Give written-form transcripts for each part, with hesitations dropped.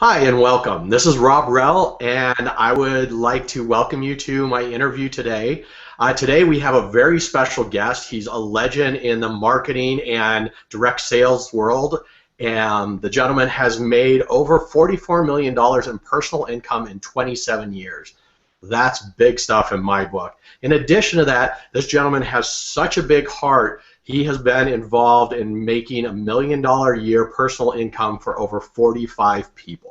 Hi and welcome. This is Roell, and I would like to welcome you to my interview today. Today we have a very special guest. He's a legend in the marketing and direct sales world, and the gentleman has made over $44 million in personal income in 27 years. That's big stuff in my book. In addition to that, this gentleman has such a big heart. He has been involved in making $1 million a year personal income for over 45 people.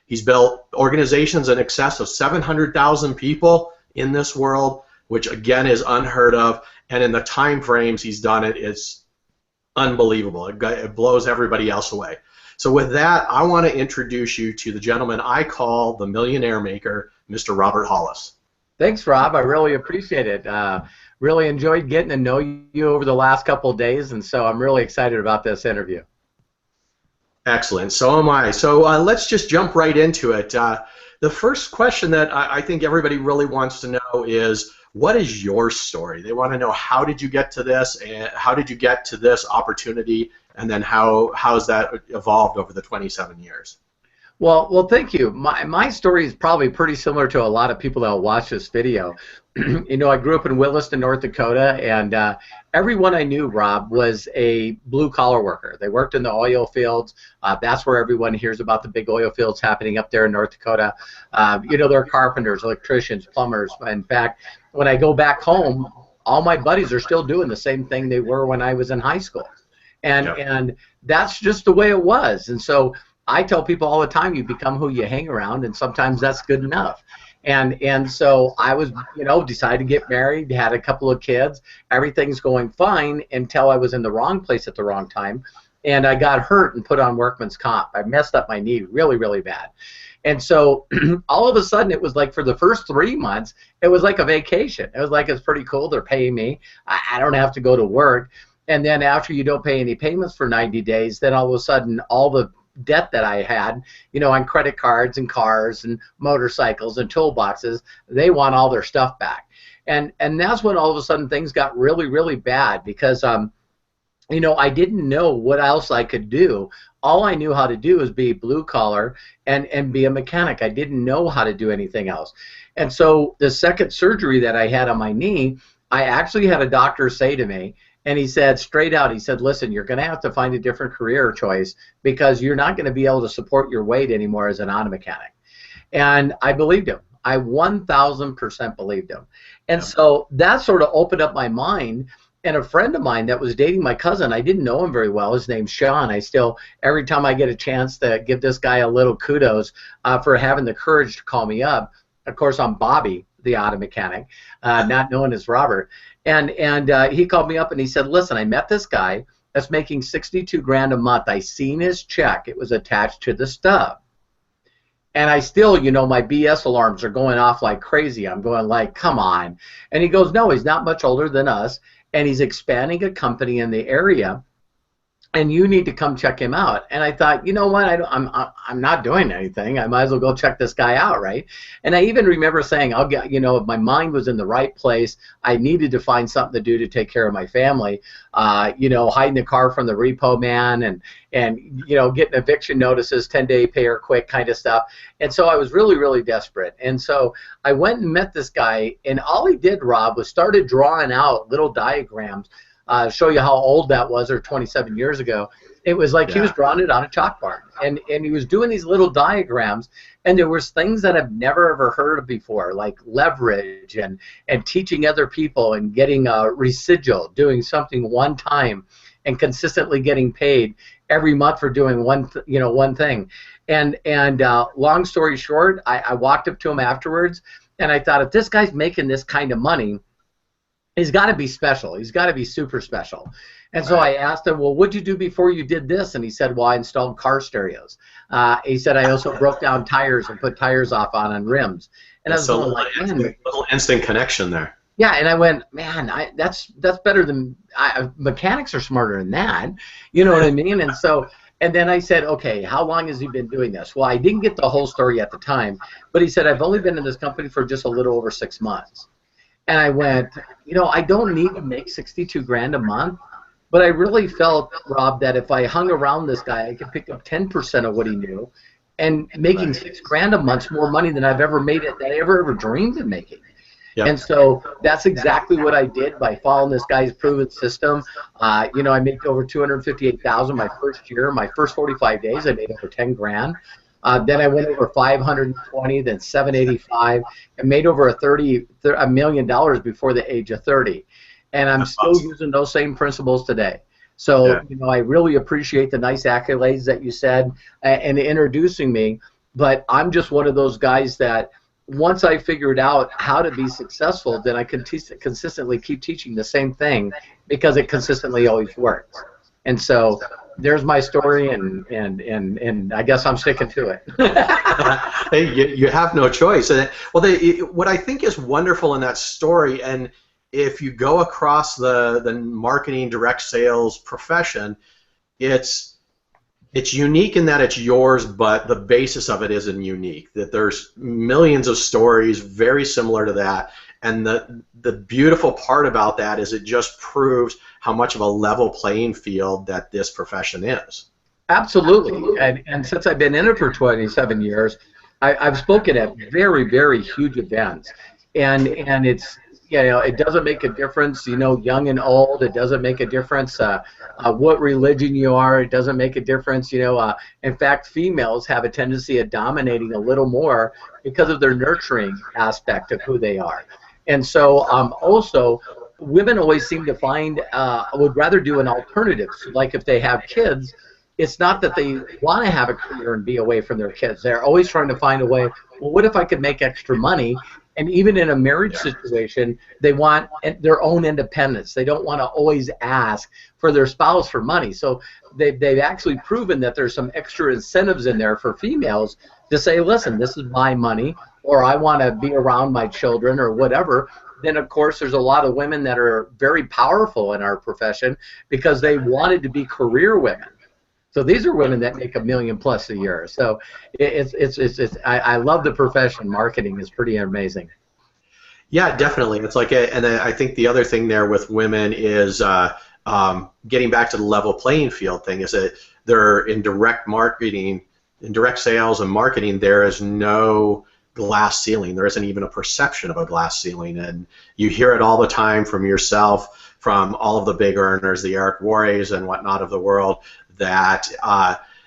He's built organizations in excess of 700,000 people in this world, which again is unheard of. And in the time frames he's done it, it's unbelievable. It blows everybody else away. So with that, I want to introduce you to the gentleman I call the Millionaire Maker, Mr. Robert Hollis. Thanks, Rob. I really appreciate it. Really enjoyed getting to know you over the last couple of days, and so I'm really excited about this interview. Excellent. So am I. So let's just jump right into it. The first question that I think everybody really wants to know is, what is your story? They want to know, how did you get to this, and how did you get to this opportunity, and then how has that evolved over the 27 years? Well, thank you. My story is probably pretty similar to a lot of people that will watch this video. You know, I grew up in Williston, North Dakota, and everyone I knew, Rob, was a blue-collar worker. They worked in the oil fields. That's where everyone hears about the big oil fields happening up there in North Dakota. You know, they're carpenters, electricians, plumbers. In fact, when I go back home, all my buddies are still doing the same thing they were when I was in high school. And that's just the way it was. And so I tell people all the time, you become who you hang around, and sometimes that's good enough. And so I was, you know, decided to get married, had a couple of kids. Everything's going fine until I was in the wrong place at the wrong time, and I got hurt and put on workman's comp. I messed up my knee really, really bad. And so all of a sudden, it was like for the first 3 months, it was like a vacation. It was like, it's pretty cool. They're paying me. I don't have to go to work. And then after you don't pay any payments for 90 days, then all of a sudden, all the debt that I had, you know, on credit cards and cars and motorcycles and toolboxes, they want all their stuff back. And that's when all of a sudden things got really, really bad, because you know, I didn't know what else I could do. All I knew how to do was be blue collar and be a mechanic. I didn't know how to do anything else. And so the second surgery that I had on my knee, I actually had a doctor say to me, and he said straight out, he said, listen, you're going to have to find a different career choice, because you're not going to be able to support your weight anymore as an auto mechanic. And I believed him. I 1,000% believed him. And so that sort of opened up my mind. And a friend of mine that was dating my cousin, I didn't know him very well. His name's Sean. I still, every time I get a chance to give this guy a little kudos for having the courage to call me up. Of course, I'm Bobby, the auto mechanic, not known as Robert. And he called me up and he said, listen, I met this guy that's making 62 grand a month. I seen his check. It was attached to the stub. And I still, you know, my BS alarms are going off like crazy. I'm going like, come on. And he goes, no, he's not much older than us, and he's expanding a company in the area, and you need to come check him out. And I thought, you know what, I'm not doing anything. I might as well go check this guy out, right? And I even remember saying, I'll get, you know, if my mind was in the right place, I needed to find something to do to take care of my family. You know, hiding the car from the repo man, and you know, getting eviction notices, 10-day pay or quick kind of stuff. And so I was really, really desperate. And so I went and met this guy, and all he did, Rob, was started drawing out little diagrams. Show you how old that was, or 27 years ago. It was like he was drawing it on a chalkboard, and he was doing these little diagrams, and there was things that I've never ever heard of before, like leverage and teaching other people and getting a residual, doing something one time and consistently getting paid every month for doing one thing. And long story short, I walked up to him afterwards, and I thought, if this guy's making this kind of money, he's got to be special. He's got to be super special. And so I asked him, well, what'd you do before you did this? And he said, well, I installed car stereos. He said, I also broke down tires and put tires off on rims. And I was going like, man, little instant connection there. Yeah, and I went, man, that's better than, mechanics are smarter than that. You know what I mean? And so, and then I said, okay, how long has he been doing this? Well, I didn't get the whole story at the time, but he said, I've only been in this company for just a little over 6 months. And I went, you know, I don't need to make 62 grand a month, but I really felt, Rob, that if I hung around this guy, I could pick up 10% of what he knew, and making 6 grand a month's more money than I've ever made it, that I ever dreamed of making. Yep. And so that's exactly what I did by following this guy's proven system. You know, I made over 258,000 my first year. My first 45 days, I made over 10 grand. Then I went over 520, then 785, and made over $1 million before the age of 30. And I'm still using those same principles today. So, you know, I really appreciate the nice accolades that you said and introducing me. But I'm just one of those guys that once I figured out how to be successful, then I can consistently keep teaching the same thing because it consistently always works. And so there's my story, and I guess I'm sticking to it. Hey, you have no choice. Well, what I think is wonderful in that story, and if you go across the marketing direct sales profession, it's unique in that it's yours, but the basis of it isn't unique. That there's millions of stories very similar to that, and the beautiful part about that is it just proves how much of a level playing field that this profession is. Absolutely, and since I've been in it for 27 years, I've spoken at very, very huge events, and it's, you know, it doesn't make a difference, you know, young and old. It doesn't make a difference what religion you are. It doesn't make a difference, you know. In fact, females have a tendency of dominating a little more because of their nurturing aspect of who they are. And so also, women always seem to find, would rather do an alternative. So like if they have kids, it's not that they want to have a career and be away from their kids. They're always trying to find a way, well, what if I could make extra money? And even in a marriage situation, they want their own independence. They don't want to always ask for their spouse for money. So they've actually proven that there's some extra incentives in there for females to say, listen, this is my money, or I want to be around my children, or whatever. Then, of course, there's a lot of women that are very powerful in our profession because they wanted to be career women. So these are women that make $1 million+ a year. So I love the profession. Marketing is pretty amazing. Yeah, definitely. It's like, and I think the other thing there with women is getting back to the level playing field thing is that they're in direct marketing, in direct sales and marketing. There is no glass ceiling. There isn't even a perception of a glass ceiling, and you hear it all the time from yourself, from all of the big earners, the Eric Worres and whatnot of the world, that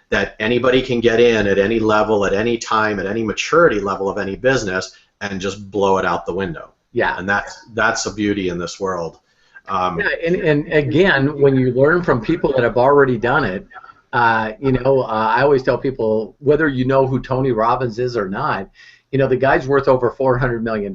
that anybody can get in at any level, at any time, at any maturity level of any business, and just blow it out the window. Yeah, and that's the beauty in this world. Yeah, and again, when you learn from people that have already done it, you know, I always tell people, whether you know who Tony Robbins is or not, you know, the guy's worth over $400 million.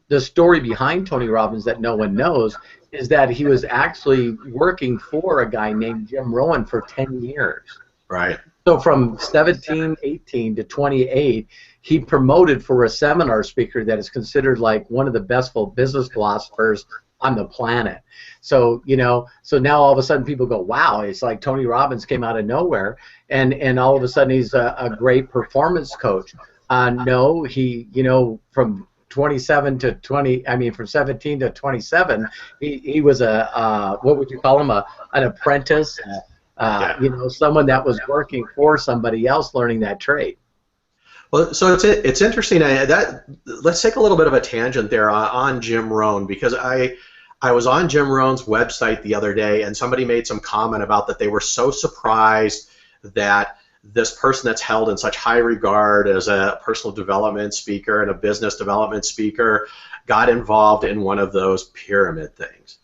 The story behind Tony Robbins that no one knows is that he was actually working for a guy named Jim Rohn for 10 years. Right. So from 17, 18 to 28, he promoted for a seminar speaker that is considered like one of the best business philosophers on the planet. So, you know, so now all of a sudden people go, wow, it's like Tony Robbins came out of nowhere, and all of a sudden he's a great performance coach. No, he, you know, from 27 to 20, I mean, from 17 to 27, he was what would you call him, an apprentice, you know, someone that was working for somebody else learning that trade. Well, so it's interesting. Let's take a little bit of a tangent there on Jim Rohn, because I was on Jim Rohn's website the other day, and somebody made some comment about that they were so surprised that this person that's held in such high regard as a personal development speaker and a business development speaker got involved in one of those pyramid things.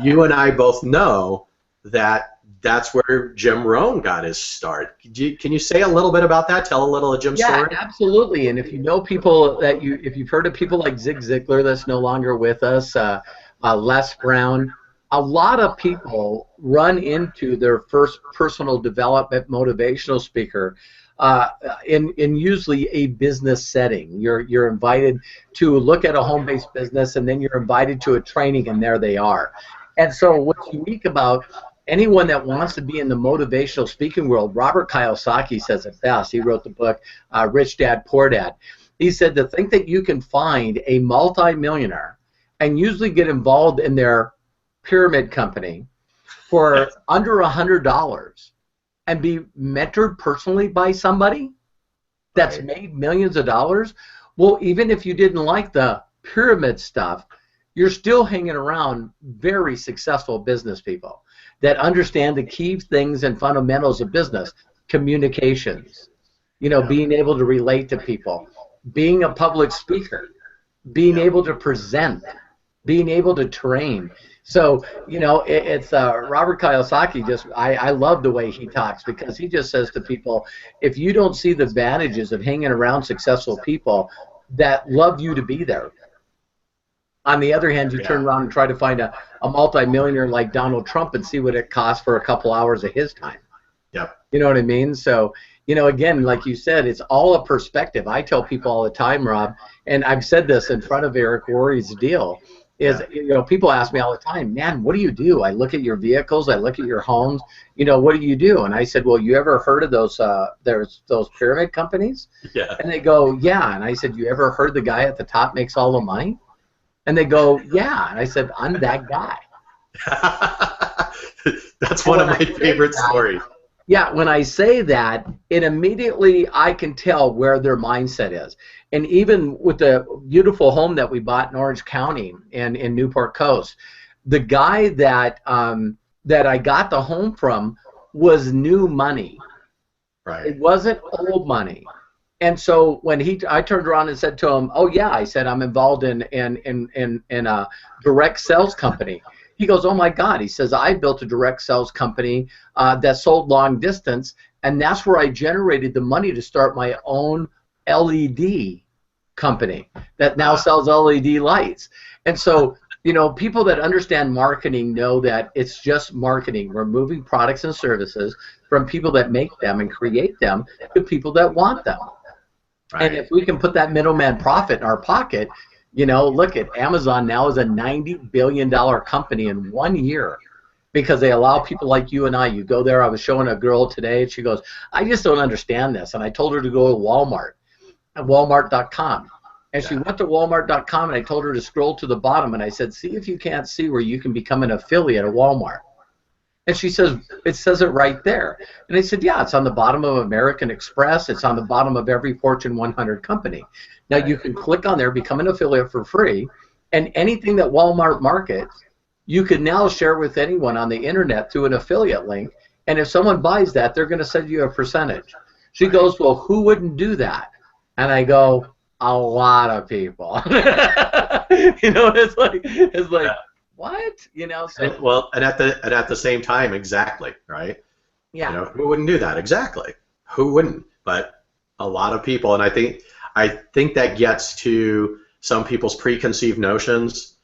you and I both know that that's where Jim Rohn got his start. Can you say a little bit about that? Tell a little of Jim's story. Yeah, absolutely. And if you know people that if you've heard of people like Zig Ziglar that's no longer with us, Les Brown, a lot of people run into their first personal development motivational speaker in usually a business setting. You're invited to look at a home-based business, and then you're invited to a training, and there they are. And so what's unique about anyone that wants to be in the motivational speaking world, Robert Kiyosaki says it best. He wrote the book Rich Dad, Poor Dad. He said to think that you can find a multi-millionaire and usually get involved in their pyramid company for under $100 and be mentored personally by somebody that's Right. made millions of dollars, well, even if you didn't like the pyramid stuff, you're still hanging around very successful business people that understand the key things and fundamentals of business, communications, Yeah. being able to relate to people, being a public speaker, being Yeah. able to present, being able to train. So, it's Robert Kiyosaki. I love the way he talks, because he just says to people, if you don't see the advantages of hanging around successful people that love you to be there, on the other hand, you turn Yeah. around and try to find a multimillionaire like Donald Trump and see what it costs for a couple hours of his time. Yep. You know what I mean? So, again, like you said, it's all a perspective. I tell people all the time, Rob, and I've said this in front of Eric Worre's deal, is, Yeah. people ask me all the time, man, what do you do? I look at your vehicles, I look at your homes, what do you do? And I said, well, you ever heard of those pyramid companies? Yeah. And they go, yeah. And I said, you ever heard the guy at the top makes all the money? And they go, yeah. And I said, I'm that guy. That's And one of when my I say favorite that, stories. yeah, when I say that, it immediately, I can tell where their mindset is. And even with the beautiful home that we bought in Orange County and in Newport Coast, the guy that I got the home from was new money. Right. It wasn't old money. And so when I turned around and said to him, "Oh yeah," I said, "I'm involved in a direct sales company." He goes, "Oh my God," he says, "I built a direct sales company that sold long distance, and that's where I generated the money to start my own LED company that now sells LED lights." And so, people that understand marketing know that it's just marketing. We're moving products and services from people that make them and create them to people that want them. Right. And if we can put that middleman profit in our pocket, look at Amazon now is a $90 billion company in 1 year, because they allow people like you and I. You go there. I was showing a girl today, and she goes, "I just don't understand this." And I told her to go to Walmart, at Walmart.com. And she went to Walmart.com, and I told her to scroll to the bottom, and I said, "See if you can't see where you can become an affiliate of Walmart." And she says, "It says it right there." And I said, "Yeah, it's on the bottom of American Express. It's on the bottom of every Fortune 100 company." Now you can click on there, become an affiliate for free, and anything that Walmart markets, you can now share with anyone on the internet through an affiliate link. And if someone buys that, they're going to send you a percentage. She goes, "Well, who wouldn't do that?" And I go, "A lot of people." It's like, Yeah. what? So Well, and at the same time, exactly, right? yeah. Who wouldn't do that? Exactly. Who wouldn't? But a lot of people, and I think that gets to some people's preconceived notions,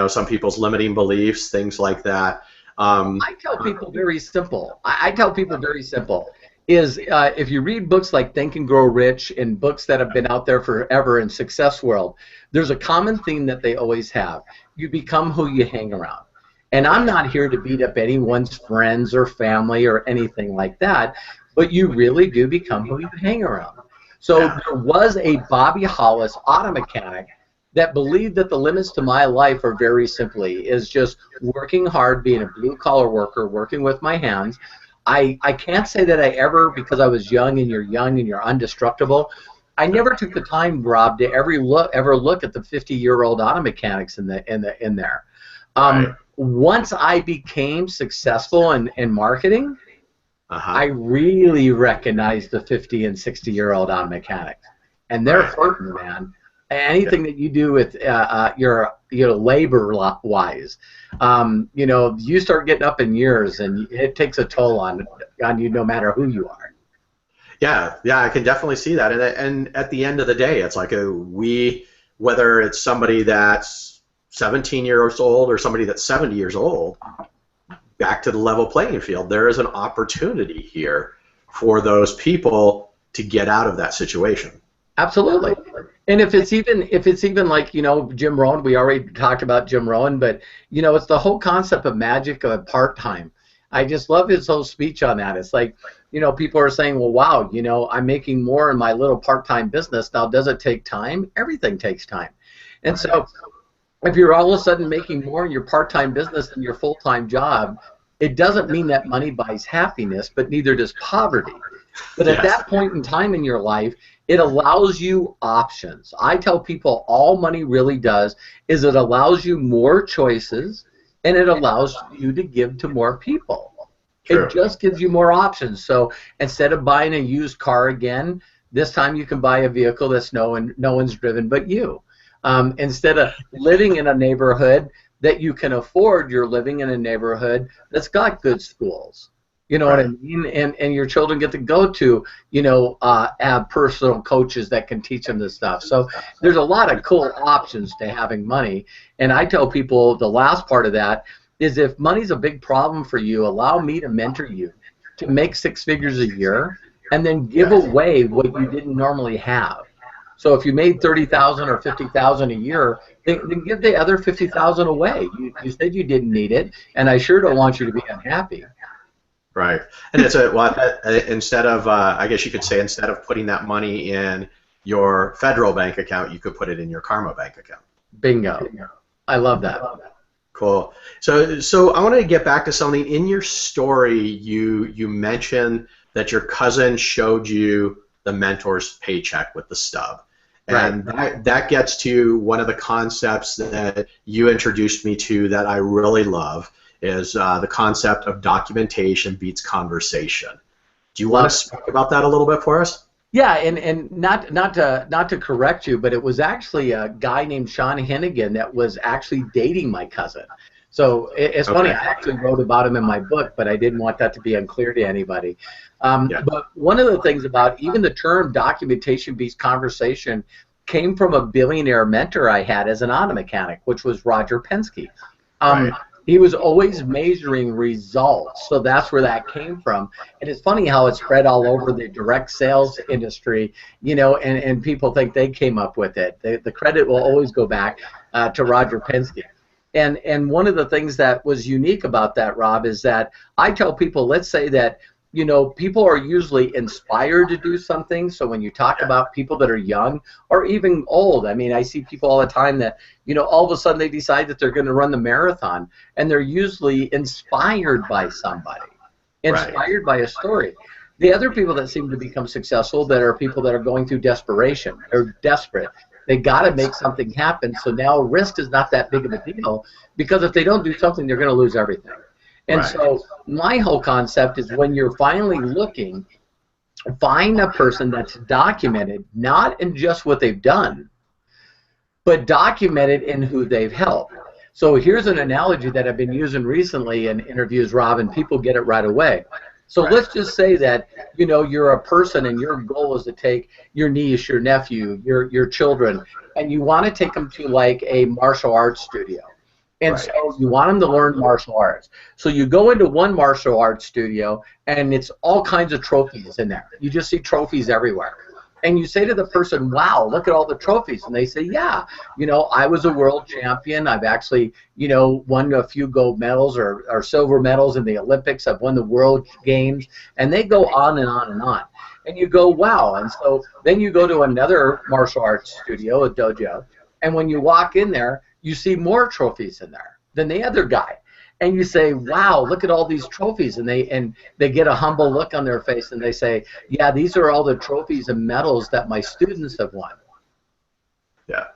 some people's limiting beliefs, things like that. I tell people very simple. I tell people very simple is if you read books like Think and Grow Rich and books that have been out there forever in success world, there's a common theme that they always have. You become who you hang around. And I'm not here to beat up anyone's friends or family or anything like that, but you really do become who you hang around. So Yeah. there was a Bobby Hollis auto mechanic that believed that the limits to my life are very simply is just working hard, being a blue-collar worker, working with my hands. I can't say that I ever, because I was young and you're indestructible, I never took the time, Rob, to ever look at the 50-year-old auto mechanics in there. Right. Once I became successful in marketing, Uh-huh. I really recognized the 50 and 60-year-old auto mechanics, and they're Right. hurting, man. Anything that you do with your labor-wise, you start getting up in years, and it takes a toll on you, no matter who you are. Yeah, I can definitely see that. And at the end of the day, it's like whether it's somebody that's 17 years old or somebody that's 70 years old, back to the level playing field, there is an opportunity here for those people to get out of that situation. Absolutely. And if it's even like, Jim Rohn, we already talked about Jim Rohn, but it's the whole concept of magic of part-time. I just love his whole speech on that. It's like, people are saying, well, wow, I'm making more in my little part-time business. Now, does it take time? Everything takes time. And Right. so if you're all of a sudden making more in your part-time business than your full-time job, It doesn't mean that money buys happiness, but neither does poverty. But at that point in time in your life, it allows you options. I tell people all money really does is it allows you more choices, and it allows you to give to more people. True. It just gives you more options. So instead of buying a used car again, this time you can buy a vehicle that's no one's driven but you. Instead of living in a neighborhood that you can afford, you're living in a neighborhood that's got good schools. You know what I mean? And your children get to go to, have personal coaches that can teach them this stuff. So there's a lot of cool options to having money. And I tell people the last part of that is if money's a big problem for you, allow me to mentor you to make 6 figures a year and then give away what you didn't normally have. So if you made $30,000 or $50,000 a year, then give the other $50,000 away. You said you didn't need it, and I sure don't want you to be unhappy. Right, and it's instead of I guess you could say instead of putting that money in your federal bank account, you could put it in your Karma bank account. Bingo. I love that. Cool. So I want to get back to something in your story. You mentioned that your cousin showed you the mentor's paycheck with the stub. And that gets to one of the concepts that you introduced me to that I really love is the concept of documentation beats conversation. Do you want to speak about that a little bit for us? Yeah, and not to correct you, but it was actually a guy named Sean Hennigan that was actually dating my cousin. So it's funny, I actually wrote about him in my book, but I didn't want that to be unclear to anybody. But one of the things about even the term documentation beats conversation came from a billionaire mentor I had as an auto mechanic, which was Roger Penske. He was always measuring results, so that's where that came from. And it's funny how it spread all over the direct sales industry, and people think they came up with it. The credit will always go back to Roger Penske. And one of the things that was unique about that, Rob, is that I tell people, let's say that, people are usually inspired to do something. So when you talk about people that are young or even old, I mean, I see people all the time that, all of a sudden they decide that they're going to run the marathon, and they're usually inspired by somebody, inspired by a story. The other people that seem to become successful that are people that are going through desperation. They're desperate. They got to make something happen. So now risk is not that big of a deal because if they don't do something, they're going to lose everything. And so my whole concept is when you're finally looking, find a person that's documented, not in just what they've done, but documented in who they've helped. So here's an analogy that I've been using recently in interviews, Rob, and people get it right away. So let's just say that, you're a person and your goal is to take your niece, your nephew, your children, and you want to take them to like a martial arts studio. And so you want them to learn martial arts. So you go into one martial arts studio, and it's all kinds of trophies in there. You just see trophies everywhere. And you say to the person, wow, look at all the trophies. And they say, yeah, I was a world champion. I've actually, won a few gold medals or silver medals in the Olympics. I've won the World Games. And they go on and on and on. And you go, wow. And so then you go to another martial arts studio, a dojo. And when you walk in there, you see more trophies in there than the other guy. And you say, wow, look at all these trophies. And they get a humble look on their face, and they say, yeah, these are all the trophies and medals that my students have won. Yeah.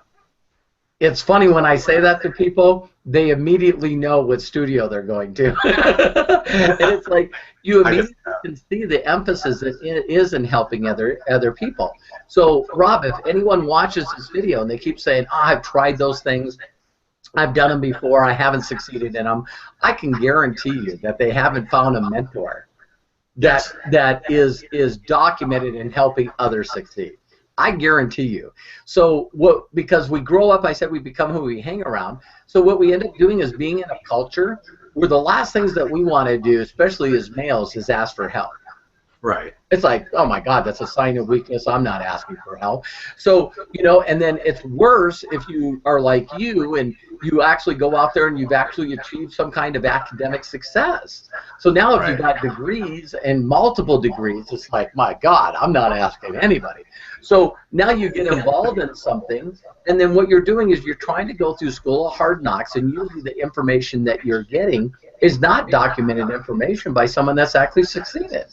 It's funny when I say that to people, they immediately know what studio they're going to. And it's like you immediately can see the emphasis that it is in helping other people. So, Rob, if anyone watches this video and they keep saying, I've tried those things, I've done them before, I haven't succeeded in them, I can guarantee you that they haven't found a mentor that is documented in helping others succeed. I guarantee you. So because we grow up, I said we become who we hang around. So what we end up doing is being in a culture where the last things that we want to do, especially as males, is ask for help. Right. It's like, oh my God, that's a sign of weakness. I'm not asking for help. So, and then it's worse if you are like you and you actually go out there and you've actually achieved some kind of academic success. So now if you've got degrees and multiple degrees, it's like, my God, I'm not asking anybody. So now you get involved in something, and then what you're doing is you're trying to go through school of hard knocks, and usually the information that you're getting is not documented information by someone that's actually succeeded.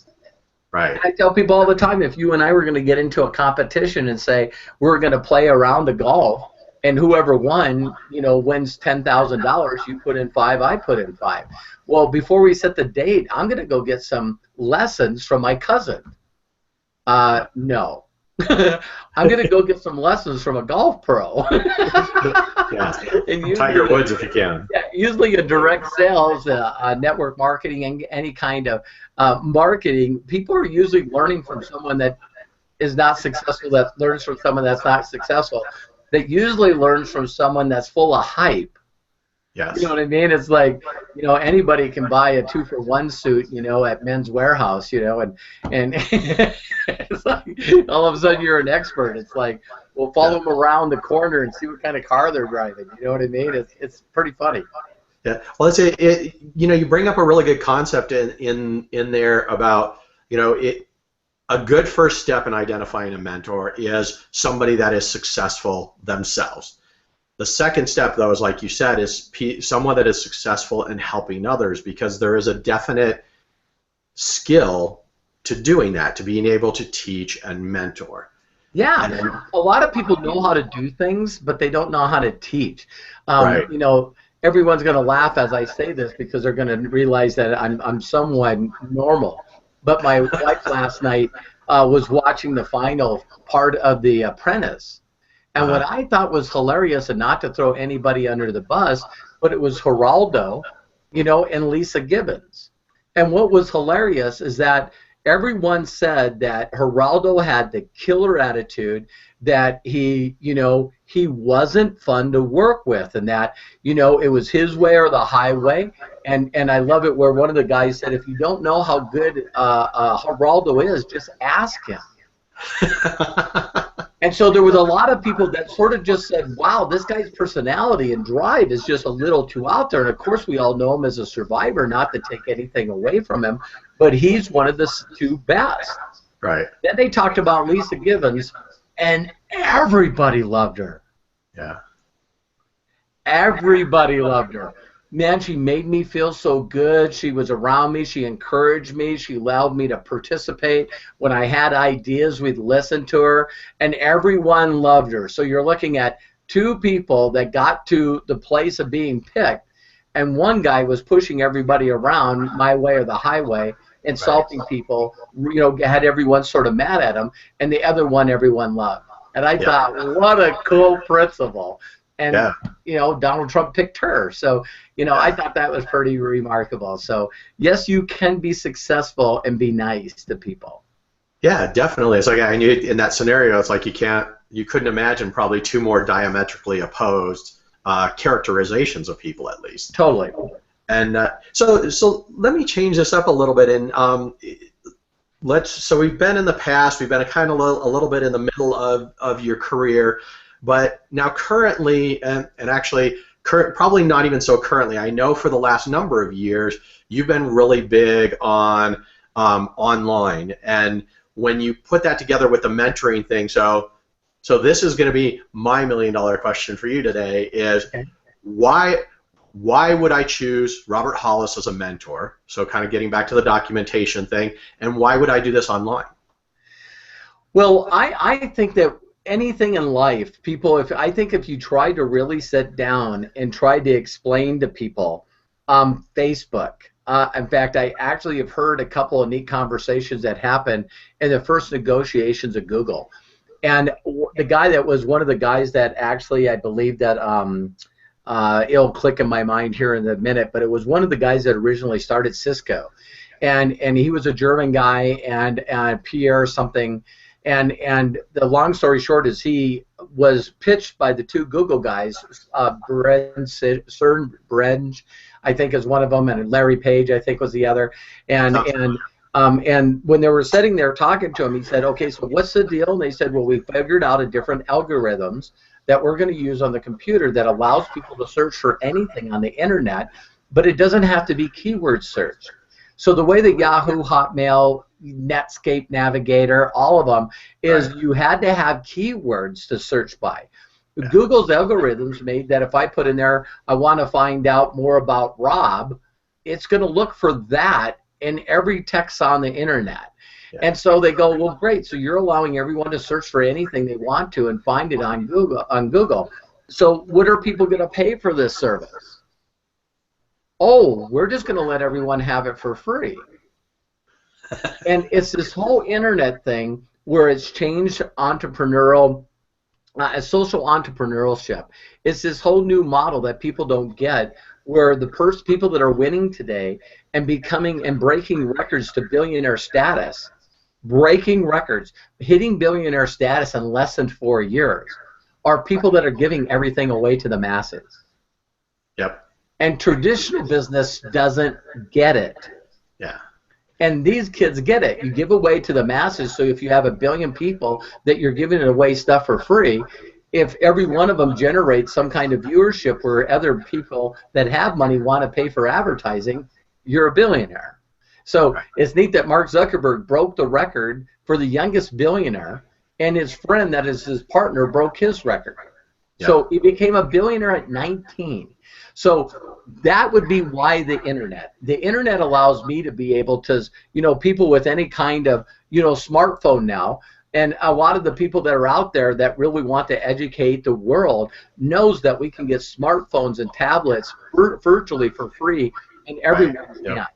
Right. I tell people all the time, if you and I were going to get into a competition and say we're going to play a round of golf, and whoever won, wins $10,000, you put in 5, I put in 5. Well, before we set the date, I'm going to go get some lessons from my cousin. No. I'm going to go get some lessons from a golf pro. Yeah. Tiger Woods if you can. Yeah, usually in direct sales, network marketing, and any kind of marketing, people are usually learning from someone that is not successful, that learns from someone that's not successful, that usually learns from someone that's full of hype. Yes. You know what I mean? It's like, anybody can buy a 2-for-1 suit, at Men's Warehouse, and it's like all of a sudden you're an expert. It's like, well, follow them around the corner and see what kind of car they're driving. You know what I mean? It's pretty funny. Yeah. Well, you bring up a really good concept in there about, a good first step in identifying a mentor is somebody that is successful themselves. The second step, though, is like you said, is someone that is successful in helping others, because there is a definite skill to doing that, to being able to teach and mentor. Yeah, a lot of people know how to do things, but they don't know how to teach. Right. Everyone's going to laugh as I say this because they're going to realize that I'm somewhat normal. But my wife last night was watching the final part of The Apprentice. And what I thought was hilarious, and not to throw anybody under the bus, but it was Geraldo, and Lisa Gibbons. And what was hilarious is that everyone said that Geraldo had the killer attitude, that he wasn't fun to work with, and that, it was his way or the highway. And I love it where one of the guys said, if you don't know how good Geraldo is, just ask him. And so there was a lot of people that sort of just said, wow, this guy's personality and drive is just a little too out there. And of course we all know him as a survivor, not to take anything away from him, but he's one of the 2 best. Right. Then they talked about Lisa Gibbons, and everybody loved her. Yeah. Everybody loved her. Man, she made me feel so good. She was around me. She encouraged me. She allowed me to participate. When I had ideas, we'd listen to her, and everyone loved her. So you're looking at 2 people that got to the place of being picked, and one guy was pushing everybody around, my way or the highway, insulting people, had everyone sort of mad at him, and the other one everyone loved. And I thought, what a cool principle. And, Donald Trump picked her. So, I thought that was pretty remarkable. So, yes, you can be successful and be nice to people. Yeah, definitely. It's like, in that scenario, it's like you couldn't imagine probably 2 more diametrically opposed characterizations of people, at least. Totally. And so let me change this up a little bit. And so we've been in the past, we've been kind of a little bit in the middle of your career. But now currently, and actually probably not even so currently, I know for the last number of years, you've been really big on online. And when you put that together with the mentoring thing, so this is going to be my $1 million question for you today is, why would I choose Robert Hollis as a mentor? So kind of getting back to the documentation thing, and why would I do this online? Well, I think that anything in life, I think if you try to really sit down and try to explain to people, Facebook. In fact, I actually have heard a couple of neat conversations that happened in the first negotiations of Google. And the guy that was one of the guys that actually, I believe that it'll click in my mind here in a minute, but it was one of the guys that originally started Cisco. And he was a German guy, and Pierre something. And the long story short is he was pitched by the 2 Google guys, Cern Brenj, I think is one of them, and Larry Page, I think was the other. And when they were sitting there talking to him, he said, okay, so what's the deal? And they said, well, we figured out a different algorithms that we're going to use on the computer that allows people to search for anything on the internet, but it doesn't have to be keyword search. So the way that Yahoo, Hotmail, Netscape, Navigator, all of them, is you had to have keywords to search by. Yeah. Google's algorithms made that if I put in there, I want to find out more about Rob, it's going to look for that in every text on the internet. Yeah. And so they go, well, great. So you're allowing everyone to search for anything they want to and find it on Google. So what are people going to pay for this service? Oh, we're just going to let everyone have it for free. And it's this whole internet thing where it's changed entrepreneurial, social entrepreneurship. It's this whole new model that people don't get, where the people that are winning today and becoming and breaking records to billionaire status, breaking records, hitting billionaire status in less than 4 years, are people that are giving everything away to the masses. Yep. And traditional business doesn't get it. Yeah. And these kids get it. You give away to the masses, so if you have 1 billion people that you're giving away stuff for free, if every one of them generates some kind of viewership where other people that have money want to pay for advertising, you're a billionaire. So it's neat that Mark Zuckerberg broke the record for the youngest billionaire, and his friend, that is his partner, broke his record. Yeah. So he became a billionaire at 19. So that would be why the internet allows me to be able to, people with any kind of, smartphone now, and a lot of the people that are out there that really want to educate the world knows that we can get smartphones and tablets virtually for free in everyone's hand.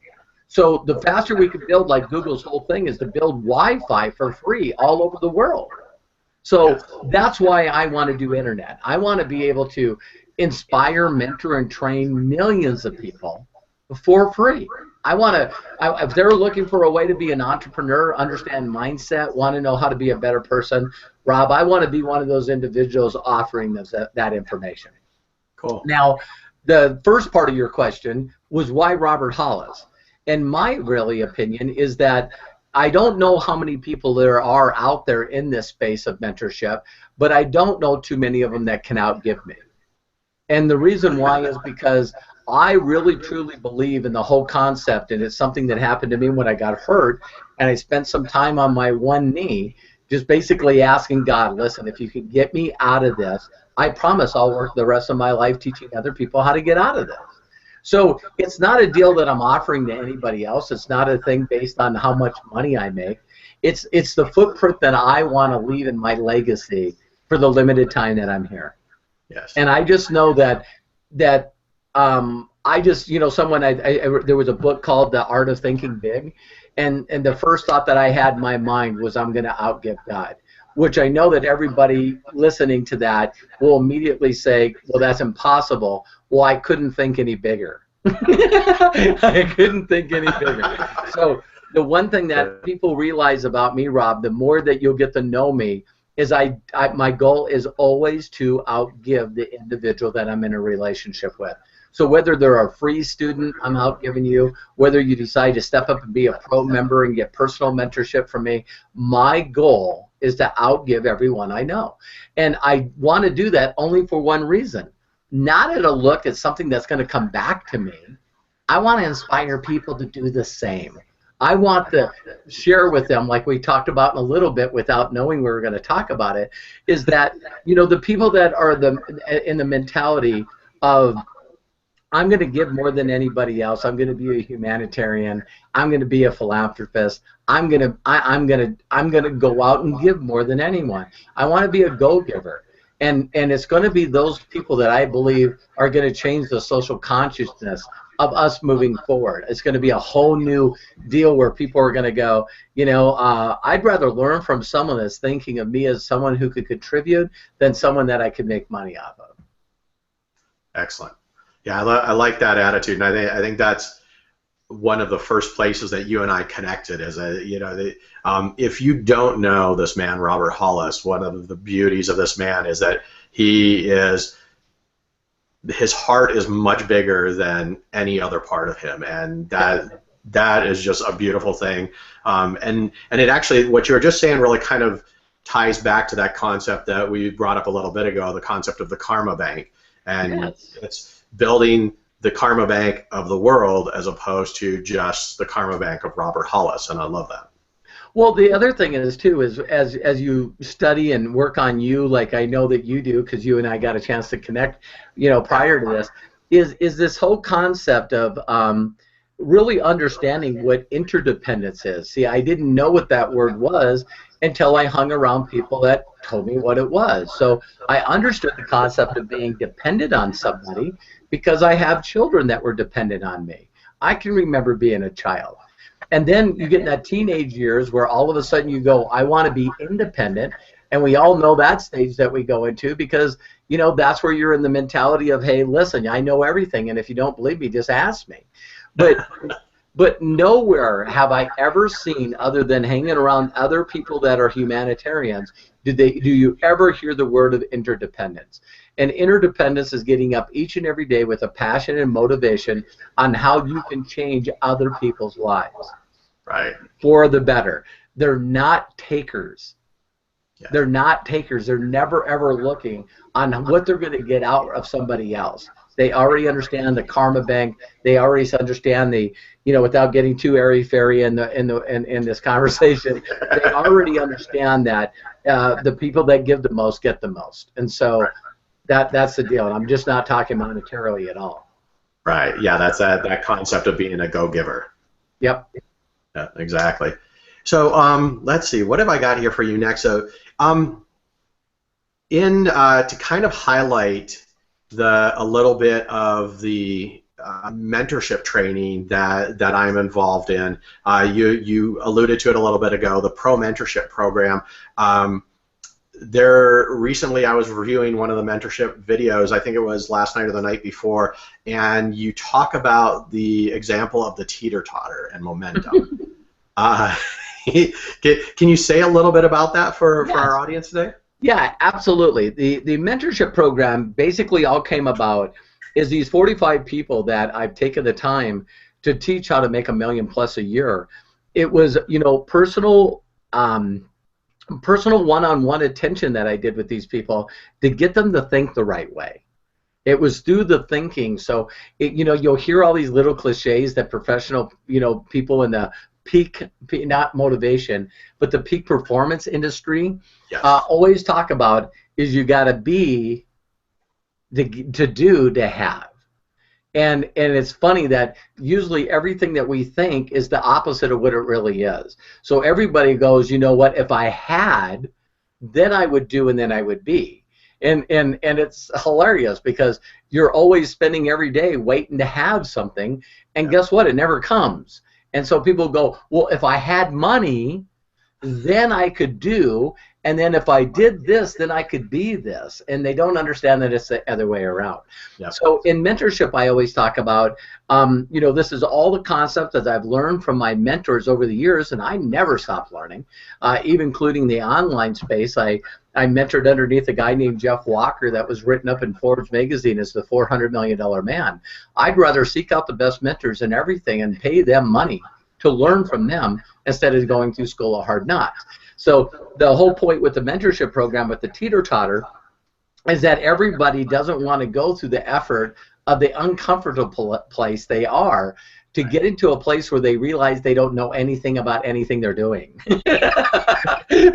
So the faster we can build, like Google's whole thing is to build Wi-Fi for free all over the world. So that's why I want to do internet. I want to be able to inspire, mentor, and train millions of people for free. I want to, if they're looking for a way to be an entrepreneur, understand mindset, want to know how to be a better person, Rob, I want to be one of those individuals offering them that information. Cool. Now, the first part of your question was why Robert Hollis? And my really opinion is that I don't know how many people there are out there in this space of mentorship, but I don't know too many of them that can outgive me. And the reason why is because I really truly believe in the whole concept, and it's something that happened to me when I got hurt, and I spent some time on my one knee just basically asking God, listen, if you could get me out of this, I promise I'll work the rest of my life teaching other people how to get out of this. So it's not a deal that I'm offering to anybody else. It's not a thing based on how much money I make. It's the footprint that I want to leave in my legacy for the limited time that I'm here. Yes. And I just know that I just, there was a book called The Art of Thinking Big, and the first thought that I had in my mind was I'm going to outgive God, which I know that everybody listening to that will immediately say, well, that's impossible. Well, I couldn't think any bigger. I couldn't think any bigger. So the one thing that people realize about me, Rob, the more that you'll get to know me, is my goal is always to outgive the individual that I'm in a relationship with. So whether they're a free student, I'm outgiving you, whether you decide to step up and be a pro member and get personal mentorship from me, my goal is to outgive everyone I know. And I want to do that only for one reason. Not at a look at something that's going to come back to me. I want to inspire people to do the same. I want to share with them, like we talked about in a little bit without knowing we were going to talk about it, is that, the people that are in the mentality of, I'm going to give more than anybody else. I'm going to be a humanitarian. I'm going to be a philanthropist. I'm going to go out and give more than anyone. I want to be a go-giver. And it's going to be those people that I believe are going to change the social consciousness of us moving forward. It's going to be a whole new deal where people are going to go, I'd rather learn from someone that's thinking of me as someone who could contribute than someone that I could make money off of. Excellent. Yeah, I like that attitude, and I think that's one of the first places that you and I connected. Is if you don't know this man, Robert Hollis, one of the beauties of this man is that his heart is much bigger than any other part of him, and that is just a beautiful thing. And it actually, what you were just saying, really kind of ties back to that concept that we brought up a little bit ago, the concept of the karma bank, and it's building the karma bank of the world as opposed to just the karma bank of Robert Hollis, and I love that. Well, the other thing is too is as you study and work on you, like I know that you do, because you and I got a chance to connect, prior to this, is this whole concept of really understanding what interdependence is. See, I didn't know what that word was until I hung around people that told me what it was. So I understood the concept of being dependent on somebody because I have children that were dependent on me. I can remember being a child. And then you get in that teenage years where all of a sudden you go, I want to be independent. And we all know that stage that we go into because, you know, that's where you're in the mentality of, hey, listen, I know everything, and if you don't believe me, just ask me. But nowhere have I ever seen, other than hanging around other people that are humanitarians, do you ever hear the word of interdependence. And interdependence is getting up each and every day with a passion and motivation on how you can change other people's lives. Right. For the better. They're not takers. Yeah. They're not takers. They're never, ever looking on what they're going to get out of somebody else. They already understand the karma bank. They already understand the, you know, without getting too airy-fairy in this conversation, they already understand that the people that give the most get the most. And so that's the deal. And I'm just not talking monetarily at all. Right. Yeah, that's that concept of being a go-giver. Yep. Yeah, exactly. So let's see, what have I got here for you next? So to kind of highlight a little bit of the mentorship training that I'm involved in, you alluded to it a little bit ago, the Pro Mentorship Program. Recently I was reviewing one of the mentorship videos, I think it was last night or the night before, and you talk about the example of the teeter-totter and momentum. Can you say a little bit about that for our audience today? Yeah, absolutely. The mentorship program basically all came about is these 45 people that I've taken the time to teach how to make $1 million plus a year. It was, you know, personal one-on-one attention that I did with these people to get them to think the right way. It was through the thinking. So, you know, you'll hear all these little cliches that professional, you know, people in the peak, not motivation, but the peak performance industry, yes, always talk about is you got to be to have. And it's funny that usually everything that we think is the opposite of what it really is. So everybody goes, you know what, if I had, then I would do and then I would be. And it's hilarious because you're always spending every day waiting to have something, and guess what, it never comes. And so people go, well, if I had money, then I could do, and then if I did this, then I could be this. And they don't understand that it's the other way around. Yep. So in mentorship, I always talk about, you know, this is all the concepts that I've learned from my mentors over the years, and I never stop learning, even including the online space. I mentored underneath a guy named Jeff Walker that was written up in Forbes magazine as the $400 million man. I'd rather seek out the best mentors in everything and pay them money to learn from them instead of going through School of Hard Knocks. So the whole point with the mentorship program with the teeter-totter is that everybody doesn't want to go through the effort of the uncomfortable place they are to get into a place where they realize they don't know anything about anything they're doing.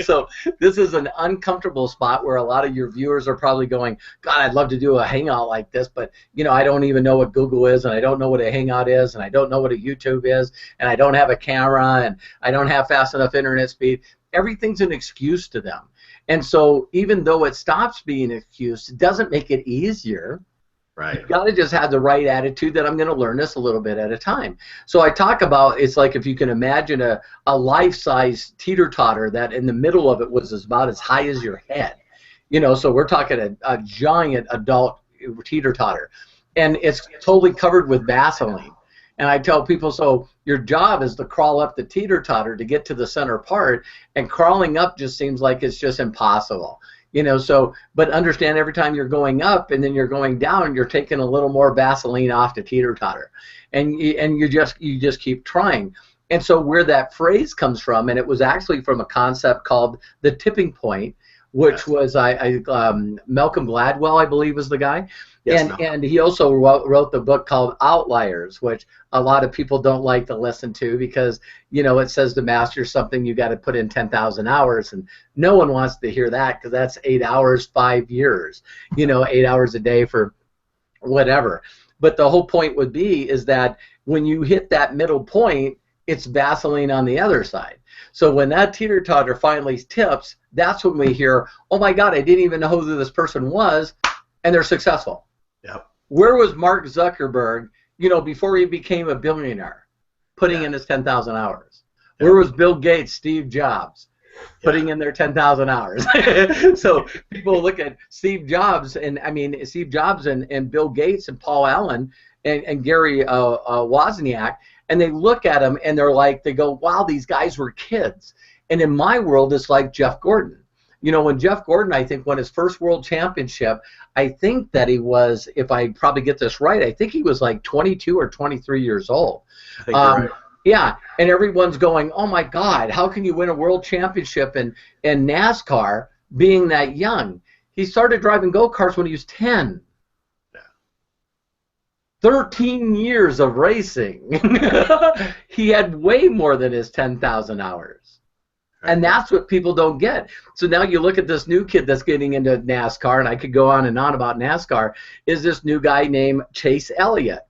So this is an uncomfortable spot where a lot of your viewers are probably going, God, I'd love to do a hangout like this, but you know, I don't even know what Google is, and I don't know what a hangout is, and I don't know what a YouTube is, and I don't have a camera, and I don't have fast enough internet speed. Everything's an excuse to them. And so even though it stops being an excuse, it doesn't make it easier. Right. You've got to just have the right attitude that I'm going to learn this a little bit at a time. So I talk about, it's like if you can imagine a life-size teeter-totter that in the middle of it was about as high as your head. You know, so we're talking a giant adult teeter-totter. And it's totally covered with Vaseline. And I tell people, so your job is to crawl up the teeter-totter to get to the center part, and crawling up just seems like it's just impossible. You know, so, but understand every time you're going up and then you're going down, you're taking a little more Vaseline off the teeter-totter. And you just keep trying. And so where that phrase comes from, and it was actually from a concept called the tipping point, which was Malcolm Gladwell, I believe, was the guy. Yes, and he also wrote the book called Outliers, which a lot of people don't like to listen to because, you know, it says to master something you got to put in 10,000 hours, and no one wants to hear that because that's 8 hours, 5 years, you know, 8 hours a day for whatever. But the whole point would be is that when you hit that middle point, it's Vaseline on the other side. So when that teeter-totter finally tips, that's when we hear, oh my God, I didn't even know who this person was, and they're successful. Yep. Where was Mark Zuckerberg, before he became a billionaire, putting in his 10,000 hours? Yep. Where was Bill Gates, Steve Jobs, putting in their 10,000 hours? So people look at Steve Jobs, and Steve Jobs and Bill Gates and Paul Allen and Gary Wozniak, and they look at them and they go, wow, these guys were kids. And in my world, it's like Jeff Gordon. When Jeff Gordon, I think, won his first world championship, I think that he was, if I probably get this right, I think he was like 22 or 23 years old. I think you're right. Yeah, and everyone's going, oh my God, how can you win a world championship in NASCAR being that young? He started driving go-karts when he was 10. 13 years of racing. He had way more than his 10,000 hours. And that's what people don't get. So now you look at this new kid that's getting into NASCAR, and I could go on and on about NASCAR, is this new guy named Chase Elliott.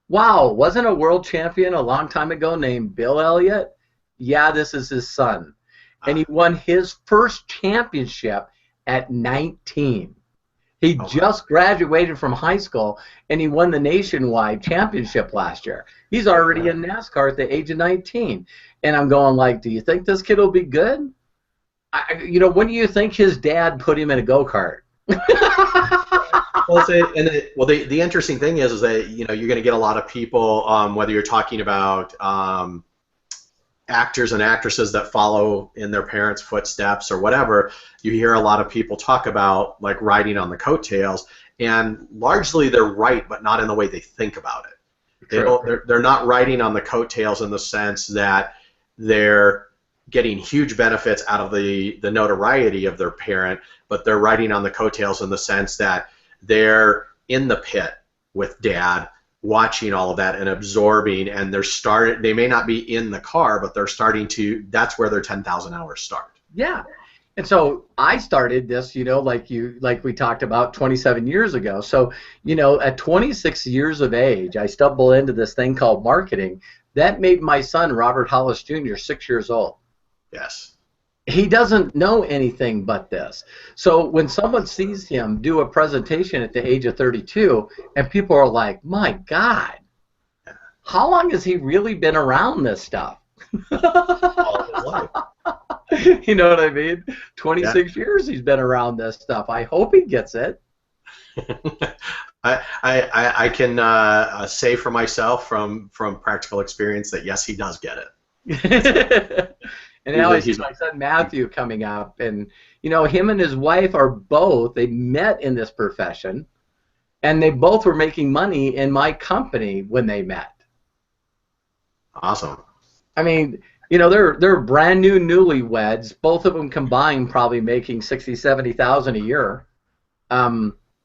Wow, wasn't a world champion a long time ago named Bill Elliott? Yeah, this is his son. And he won his first championship at 19. He just graduated from high school, and he won the nationwide championship last year. He's already in NASCAR at the age of 19. And I'm going do you think this kid will be good? When do you think his dad put him in a go-kart? The interesting thing is that you're going to get a lot of people, whether you're talking about actors and actresses that follow in their parents' footsteps or whatever. You hear a lot of people talk about riding on the coattails, and largely they're right, but not in the way they think about it. They're not riding on the coattails in the sense that they're getting huge benefits out of the notoriety of their parent, but they're riding on the coattails in the sense that they're in the pit with dad, watching all of that and absorbing, and they may not be in the car, but they're starting to, that's where their 10,000 hours start. Yeah. And so I started this, like we talked about 27 years ago. So, at 26 years of age, I stumbled into this thing called marketing. That made my son, Robert Hollis Jr., 6 years old. Yes. He doesn't know anything but this. So when someone sees him do a presentation at the age of 32, and people are like, my God, how long has he really been around this stuff? All of his life. You know what I mean? 26 years he's been around this stuff. I hope he gets it. I can say for myself from practical experience that yes, he does get it. And now I see my son Matthew coming up, and him and his wife they met in this profession, and they both were making money in my company when they met. Awesome. They're brand new newlyweds. Both of them combined probably making $60,000-$70,000 a year.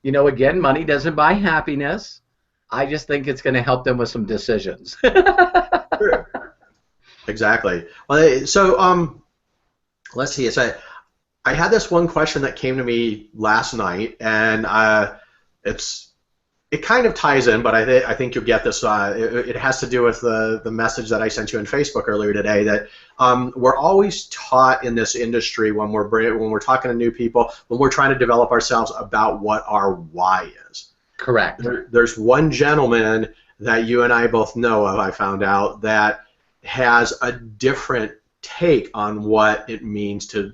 Again, money doesn't buy happiness. I just think it's going to help them with some decisions. True. Exactly. Well, so let's see. So I had this one question that came to me last night, and it kind of ties in, but I think you'll get this. It has to do with the message that I sent you on Facebook earlier today. That we're always taught in this industry when we're talking to new people, when we're trying to develop ourselves, about what our why is. Correct. There's one gentleman that you and I both know of, I found out, that has a different take on what it means to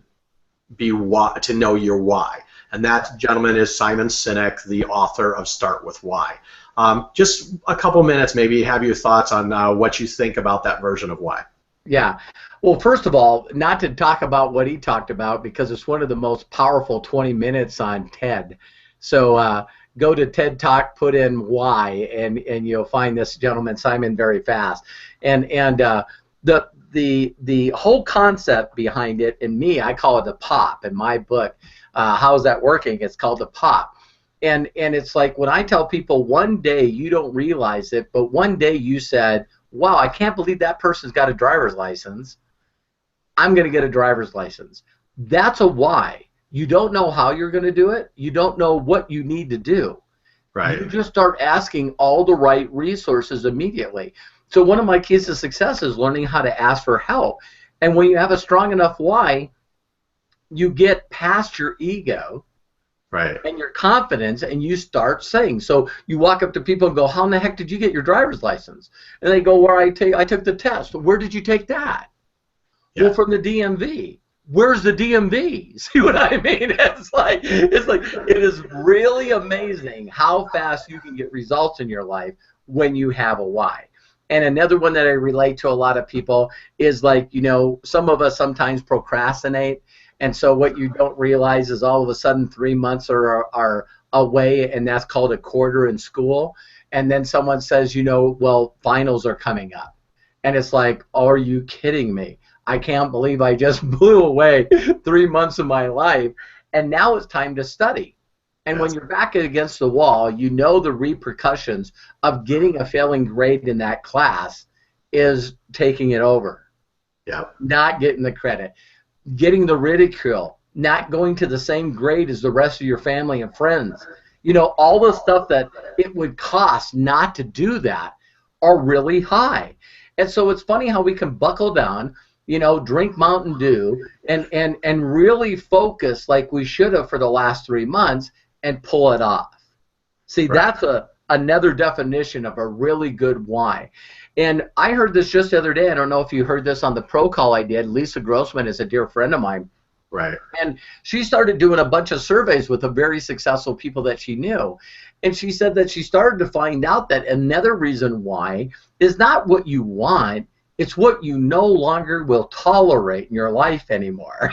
know your why. And that gentleman is Simon Sinek, the author of Start With Why. Just a couple minutes, maybe have your thoughts on what you think about that version of why. Yeah. Well, first of all, not to talk about what he talked about, because it's one of the most powerful 20 minutes on TED. So go to TED Talk, put in why, and you'll find this gentleman, Simon, very fast. And the whole concept behind it, and I call it the pop in my book. How's that working? It's called the pop. And it's like when I tell people one day you don't realize it, but one day you said, wow, I can't believe that person's got a driver's license. I'm going to get a driver's license. That's a why. You don't know how you're going to do it. You don't know what you need to do. Right. You just start asking all the right resources immediately. So one of my keys to success is learning how to ask for help. And when you have a strong enough why, you get past your ego, right, and your confidence, and you start saying. So you walk up to people and go, how in the heck did you get your driver's license? And they go, I took the test. Where did you take that? Yeah. Well, from the DMV. Where's the DMV? See what I mean? It's like it is really amazing how fast you can get results in your life when you have a why. And another one that I relate to a lot of people is like, some of us sometimes procrastinate. And so what you don't realize is all of a sudden 3 months are away, and that's called a quarter in school. And then someone says, well, finals are coming up. And it's like, are you kidding me? I can't believe I just blew away 3 months of my life. And now it's time to study. And when you're back against the wall, the repercussions of getting a failing grade in that class is taking it over. Yeah. Not getting the credit. Getting the ridicule, not going to the same grade as the rest of your family and friends. All the stuff that it would cost not to do that are really high. And so it's funny how we can buckle down, drink Mountain Dew, and really focus like we should have for the last 3 months and pull it off. See, right. That's another definition of a really good why. And I heard this just the other day. I don't know if you heard this on the pro call I did. Lisa Grossman is a dear friend of mine. Right. And she started doing a bunch of surveys with the very successful people that she knew. And she said that she started to find out that another reason why is not what you want, it's what you no longer will tolerate in your life anymore.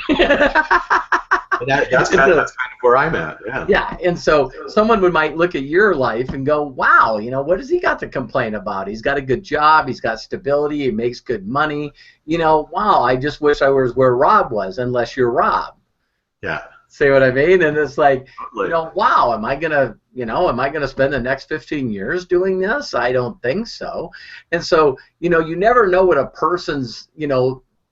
That's kind of where I'm at. Yeah. Yeah, and so someone might look at your life and go, wow, what has he got to complain about? He's got a good job, he's got stability, he makes good money. Wow, I just wish I was where Rob was, unless you're Rob. Yeah. See what I mean? And it's like, totally. Wow, am I gonna spend the next 15 years doing this? I don't think so. And so, you never know what a person's,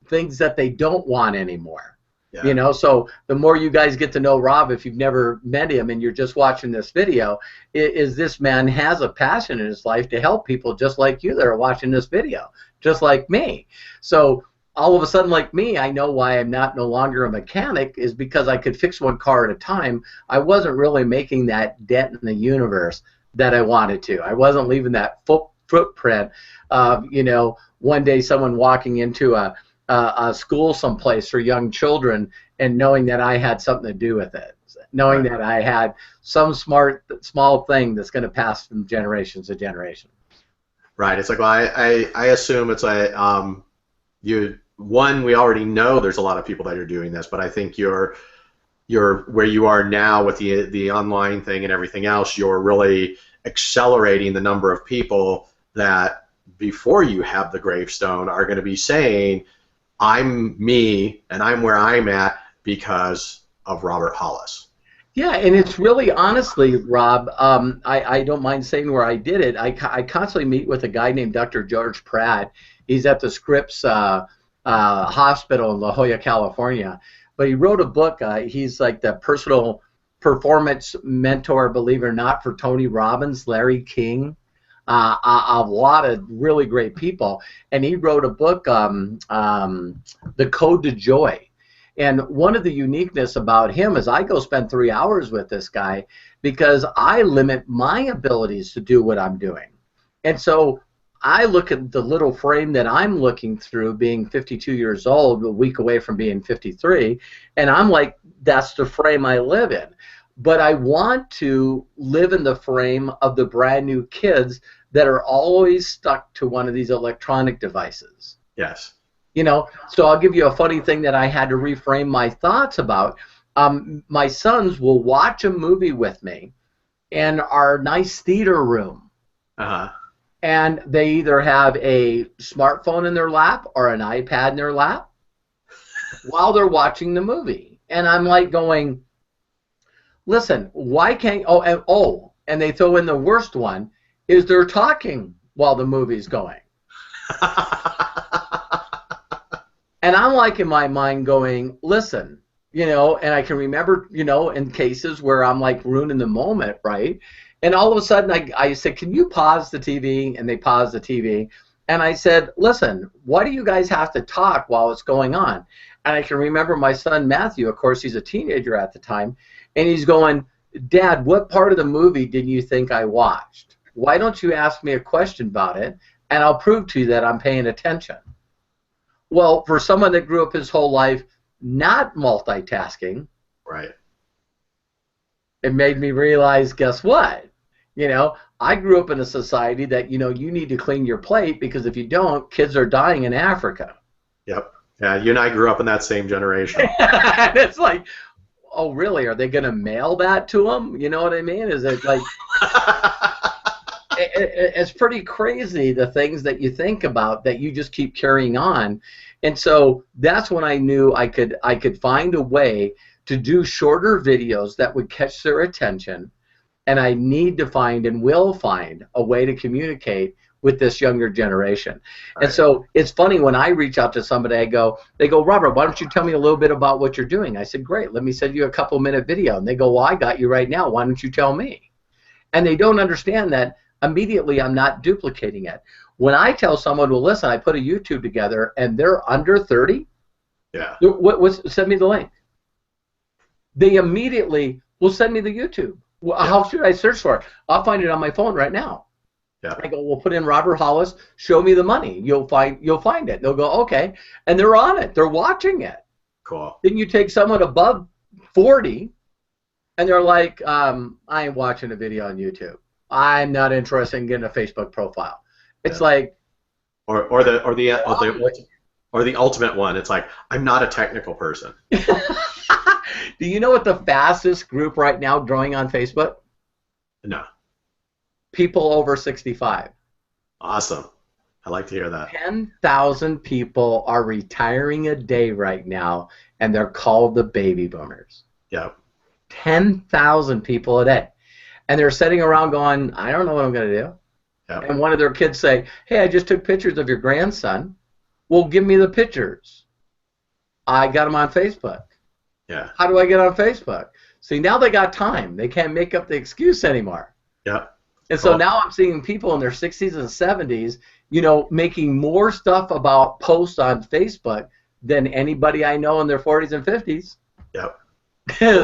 things that they don't want anymore. Yeah. So the more you guys get to know Rob, if you've never met him and you're just watching this video, is this man has a passion in his life to help people just like you that are watching this video, just like me. So all of a sudden, like me, I know why I'm no longer a mechanic is because I could fix one car at a time. I wasn't really making that dent in the universe that I wanted to. I wasn't leaving that footprint of, one day someone walking into a school someplace for young children and knowing that I had something to do with it, knowing that I had some small thing that's going to pass from generation to generation. Right. It's like, well, I assume it's like we already know there's a lot of people that are doing this, but I think you're where you are now with the online thing and everything else, you're really accelerating the number of people that before you have the gravestone are going to be saying, I'm me and I'm where I'm at because of Robert Hollis. Yeah, and it's really, honestly, Rob, I don't mind saying where I did it. I constantly meet with a guy named Dr. George Pratt. He's at the Scripps Hospital in La Jolla, California. But he wrote a book. He's like the personal performance mentor, believe it or not, for Tony Robbins, Larry King, a lot of really great people. And he wrote a book, The Code to Joy. And one of the uniqueness about him is I go spend 3 hours with this guy because I limit my abilities to do what I'm doing. And so I look at the little frame that I'm looking through, being 52 years old, a week away from being 53, and I'm like, that's the frame I live in. But I want to live in the frame of the brand new kids that are always stuck to one of these electronic devices. Yes. So I'll give you a funny thing that I had to reframe my thoughts about. My sons will watch a movie with me in our nice theater room. Uh-huh. And they either have a smartphone in their lap or an iPad in their lap while they're watching the movie. And I'm like going, listen, why can't, and they throw in the worst one, is they're talking while the movie's going. And I'm like in my mind going, listen, and I can remember, in cases where I'm like ruining the moment, right? And all of a sudden, I said, can you pause the TV? And they paused the TV. And I said, listen, why do you guys have to talk while it's going on? And I can remember my son, Matthew, of course, he's a teenager at the time, and he's going, Dad, what part of the movie did you think I watched? Why don't you ask me a question about it, and I'll prove to you that I'm paying attention. Well, for someone that grew up his whole life not multitasking, right, it made me realize, guess what? You know, I grew up in a society that, you know, you need to clean your plate because if you don't, kids are dying in Africa. Yep. Yeah, you and I grew up in that same generation. And it's like, oh, really? Are they going to mail that to them? You know what I mean? Is it like... it's pretty crazy, the things that you think about that you just keep carrying on. And so that's when I knew I could find a way to do shorter videos that would catch their attention, and I need to find and will find a way to communicate with this younger generation. Right. And so it's funny when I reach out to somebody, they go, Robert, why don't you tell me a little bit about what you're doing? I said, great, let me send you a couple-minute video. And they go, well, I got you right now. Why don't you tell me? And they don't understand that immediately I'm not duplicating it. When I tell someone, well, listen, I put a YouTube together and they're under 30, yeah, send me the link. They immediately will send me the YouTube. Well, yeah. How should I search for it? I'll find it on my phone right now. Yeah. I go, well, put in Robert Hollis, show me the money. You'll find it. They'll go, okay, and they're on it. They're watching it. Cool. Then you take someone above 40, and they're like, I ain't watching a video on YouTube. I'm not interested in getting a Facebook profile. It's like, or the ultimate one. It's like, I'm not a technical person. Do you know what the fastest group right now growing on Facebook? No. People over 65. Awesome. I like to hear that. 10,000 people are retiring a day right now, and they're called the baby boomers. Yeah. 10,000 people a day. And they're sitting around going, I don't know what I'm going to do. Yep. And one of their kids say, hey, I just took pictures of your grandson. Well, give me the pictures. I got them on Facebook. Yeah. How do I get on Facebook? See, now they got time. They can't make up the excuse anymore. Yeah. And so now I'm seeing people in their 60s and 70s, you know, making more stuff about posts on Facebook than anybody I know in their 40s and 50s. Yep.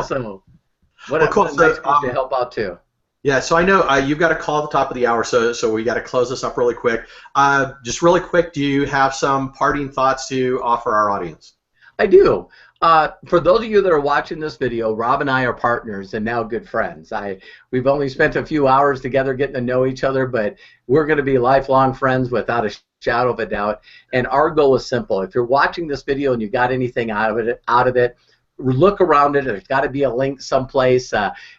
So what a nice group to help out too. Yeah, so I know you've got a call at the top of the hour, so we got to close this up really quick. Just really quick, do you have some parting thoughts to offer our audience? I do. For those of you that are watching this video, Rob and I are partners and now good friends. We've only spent a few hours together getting to know each other, but we're going to be lifelong friends without a shadow of a doubt. And our goal is simple. If you're watching this video and you got anything out of it, look around it. There's got to be a link someplace,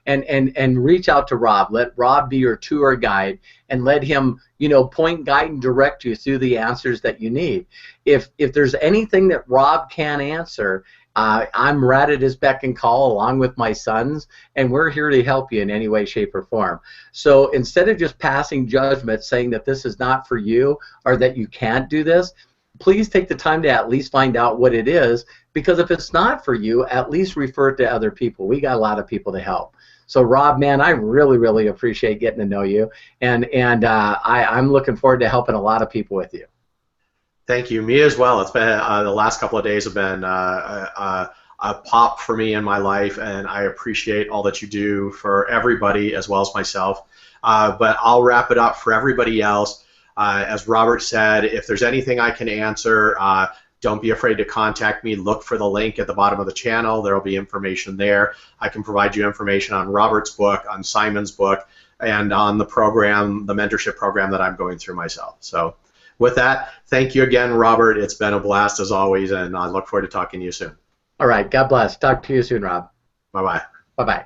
and reach out to Rob. Let Rob be your tour guide, and let him, you know, point, guide, and direct you through the answers that you need. If there's anything that Rob can't answer, I'm right at his beck and call along with my sons, and we're here to help you in any way, shape, or form. So instead of just passing judgment saying that this is not for you or that you can't do this, please take the time to at least find out what it is, because if it's not for you, at least refer it to other people. We got a lot of people to help. So Rob, man, I really, really appreciate getting to know you, and I'm looking forward to helping a lot of people with you. Thank you. Me as well. It's been the last couple of days have been a pop for me in my life, and I appreciate all that you do for everybody as well as myself. But I'll wrap it up for everybody else. As Robert said, if there's anything I can answer, don't be afraid to contact me. Look for the link at the bottom of the channel. There will be information there. I can provide you information on Robert's book, on Simon's book, and on the program, the mentorship program that I'm going through myself. So with that, thank you again, Robert. It's been a blast as always, and I look forward to talking to you soon. All right. God bless. Talk to you soon, Rob. Bye-bye. Bye-bye.